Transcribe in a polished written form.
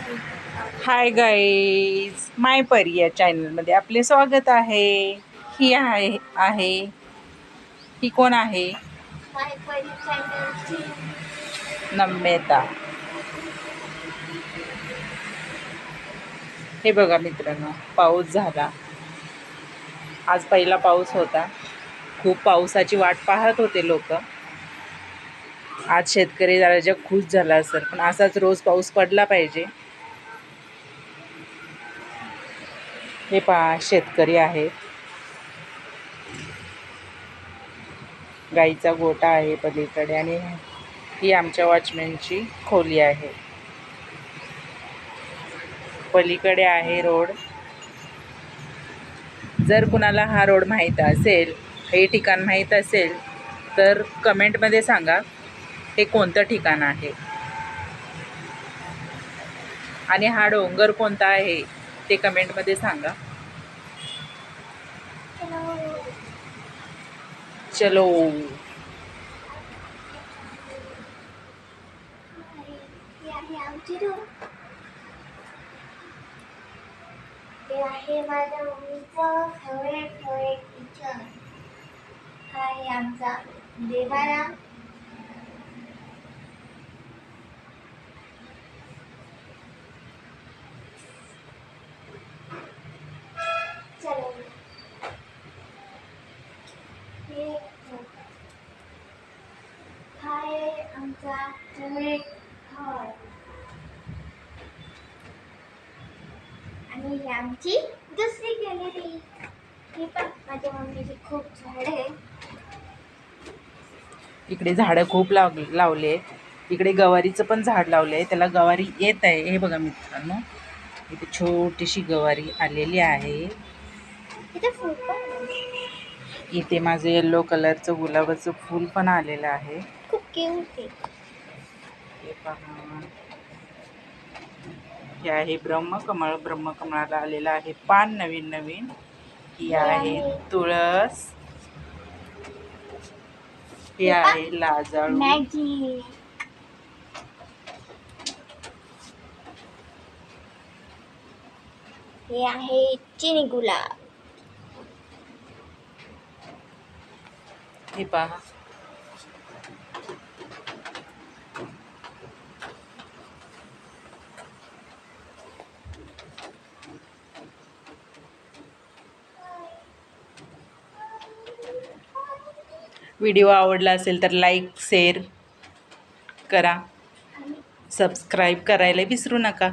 Hi guys, माय परी या चॅनलमध्ये आपले स्वागत आहे. ही आहे ही कोण आहे? माय परी चॅनलची नम्रता. हे बघा मित्रांनो, पाऊस झाला. आज पहिला पाऊस होता. खूप पावसाची वाट पाहत होते लोक. आज शेतकरी जरा खुश झाला असेल, पण असाच रोज पाऊस पडला पाहिजे. हे पहा, शेतकरी आहेत. गाईचा गोठा आहे पलीकडे आणि ही आमच्या वॉचमॅनची खोली आहे. पलीकडे आहे रोड. जर कुणाला हा रोड माहीत असेल, हे ठिकाण माहीत असेल, तर कमेंटमध्ये सांगा हे कोणतं ठिकाण आहे आणि हा डोंगर कोणता आहे ते कमेंटमध्ये सांगा. चलो. हे आहे माझ्या मम्मीचं फेवरेट पिक्चर. हा आहे आमचा देवारा. चलो. हा आहे आमचा फेवरेट घर आणि ही आमची दुसरी गॅलरी. ही पण माझ्या मम्मीची खूप झाड आहे. इकडे झाडं खूप लावले आहेत. इकडे गवारीचं पण झाड लावले आहे, त्याला गवारी येत आहे. हे बघा मित्रांनो, इथे छोटीशी गवारी आलेली आहे. इथे माझं येल्लो कलरचं गुलाबाचं फूल पण आलेलं आहे. खूप क्यूट आहे. हे पहा, हे आहे ब्रह्मकमळ. ब्रह्मकमळाला आलेलं आहे पान नवीन नवीन. ही आहे तुळस. हे आहे लाजाळू. मॅगी. हे आहे चिनी गुलाब. हे पहा, व्हिडिओ आवडला असेल तर लाईक शेअर करा, सबस्क्राईब करायला विसरू नका.